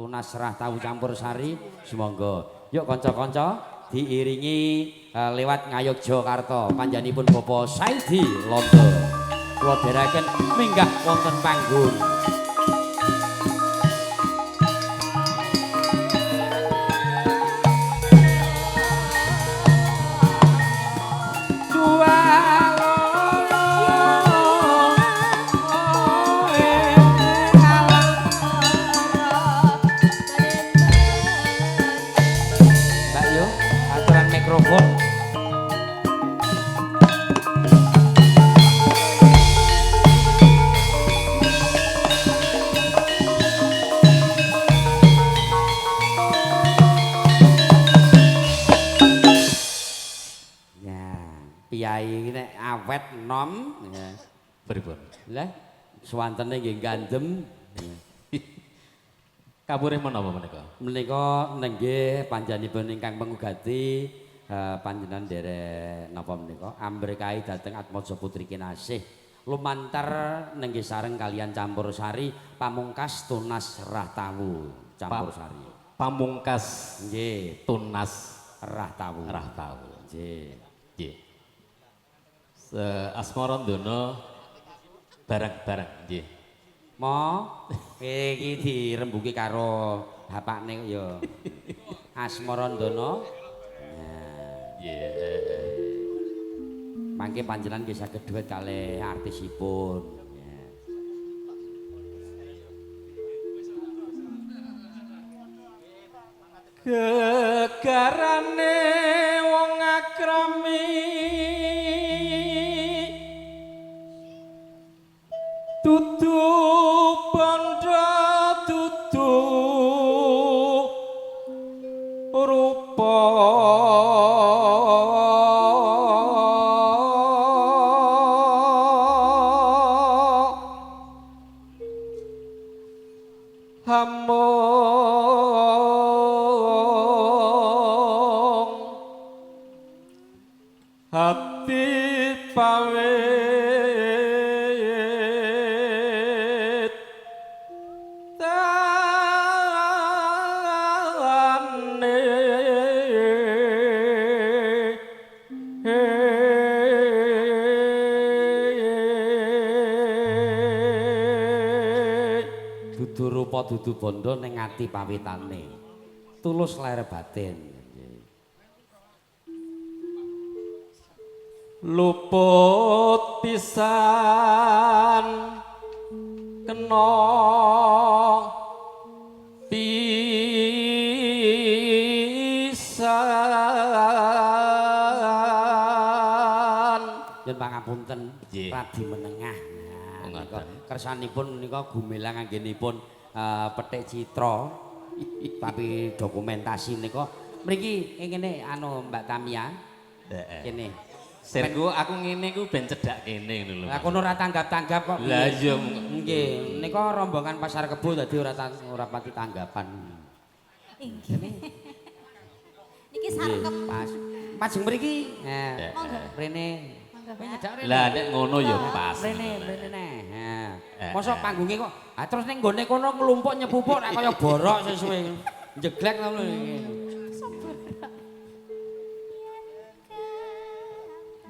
tunas serah tahu campur sari semonggo yuk kanca-kanca diiringi lewat Ngayogyakarta panjenenganipun Bapak Saidi Londo kula dherekaken minggah wonten panggung. Mikrofon ya piyai nek awet nom ya pripun lah swantene nggih gandem kapurih menapa menika nenggih panjenenganipun ingkang pengugati panjenengan derek napa menika ambrekahi dhateng Atmaja Putri Kinasih lumantar nenggih sareng kalian campur sari pamungkas tunas rah tawu campur sari pamungkas nggih tunas rah tawu nggih nggih asmarandana bareng-bareng nggih mo iki dirembuki karo bapakne ya asmarandana mangke panjenengan nggih saged duet kalih artisipun. Gegarane wong akrami dudu bondo dudu rupa hati pawit tane dudu rupa dudu bondo ning ati pawitane tulus lair batin luput pisan kena pisan yen pangapunten radi menengah nah, kersanipun menika gumelang anggenipun petik citra tapi dokumentasi menika mriki ngene anu Mbak Tamia kene Serku aku ngene ku ben cedhak kene ngono lho. Lah kono ora tanggap-tanggap kok. Lah iya nggih, nika rombongan pasar kebo dadi ora pati tanggapan. Inggih. Niki sarkem. Pas. Majeng mriki. Nah, rene. Lah nek ngono ya pas. Rene neh. Nah. Mosok panggunge kok terus ning nggone kono nglumpuk nyepupuk rak kaya borok sesuwe. Jeglek ngono iki.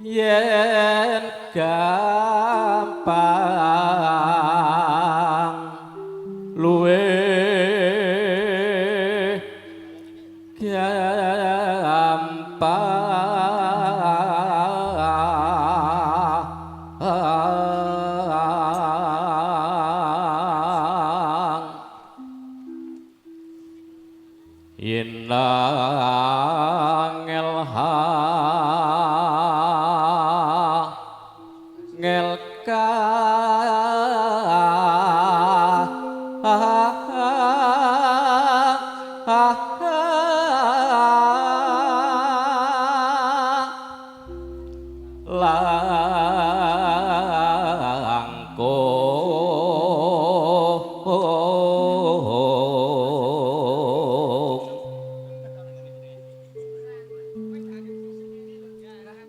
Yen gampang luwe gampang yen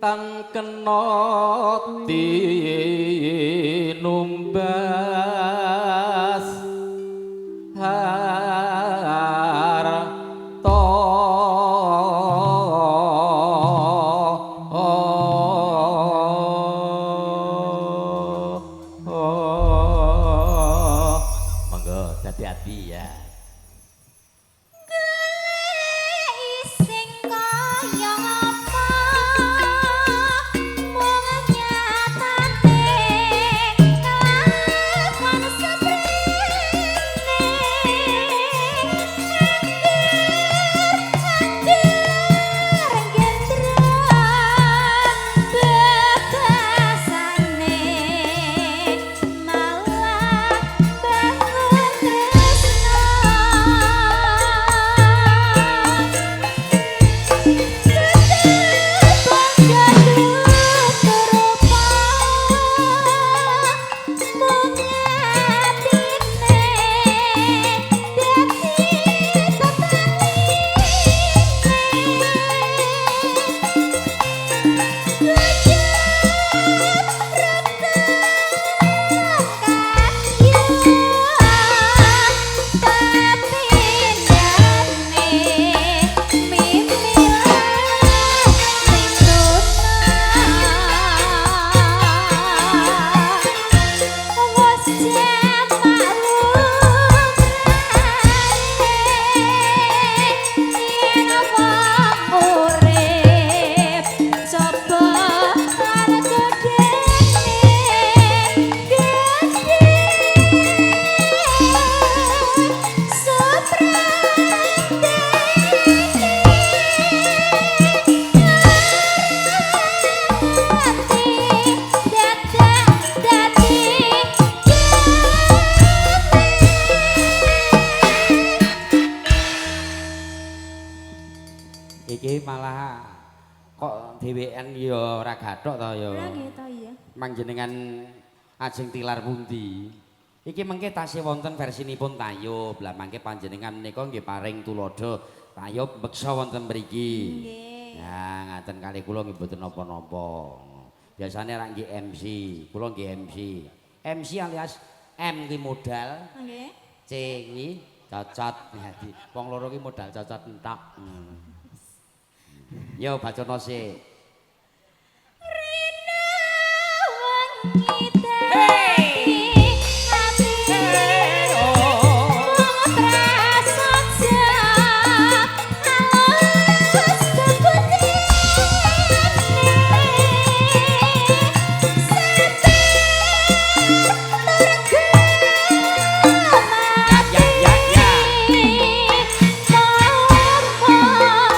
tang kena tinumbas Iki malah kok dhewean ya ora gathok to ya. Lah nggih to iya. Manjenengan ajeng tilar pundi? Iki mengke tasih wonten versinipun tayub. Lah mangke panjenengan menika nggih paring tulodo tayub beksa wonten mriki. Nggih. Ya ngaten kali kula nggih mboten napa-napa. Biasane ra nggih MC, kula nggih MC. MC alias M ki modal, Nggih. C kuwi cocot. Dadi wong loro ki modal cocot entok. Yo bacana sik. Rina wengi dadi ati wong prasaja alus keputih Ya ya ya.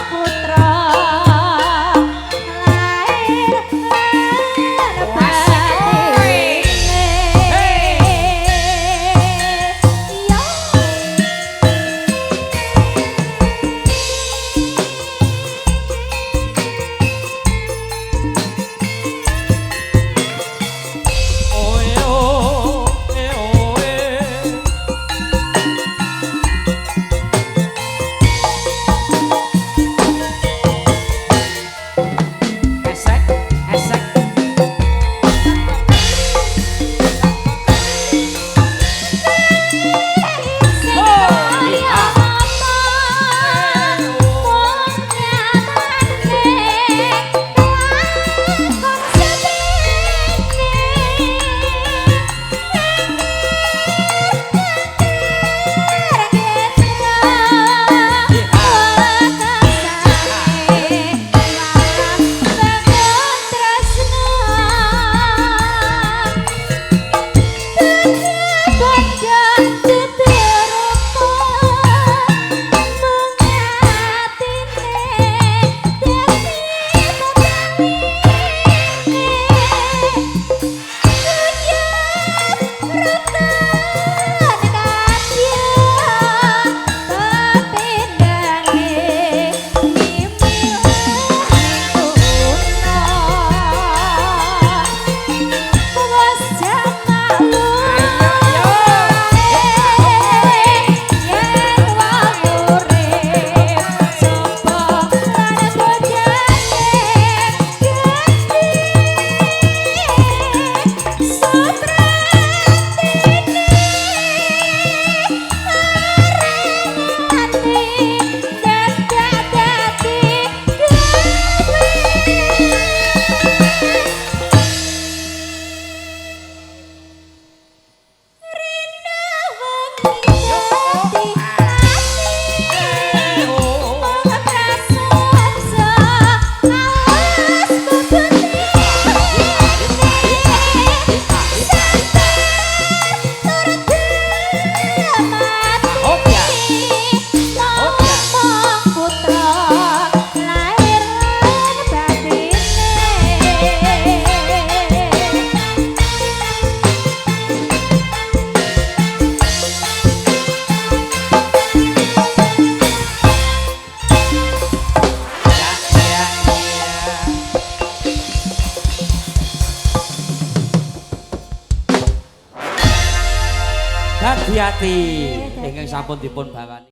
putra Hati-hati ingkang sampun dipun bawani.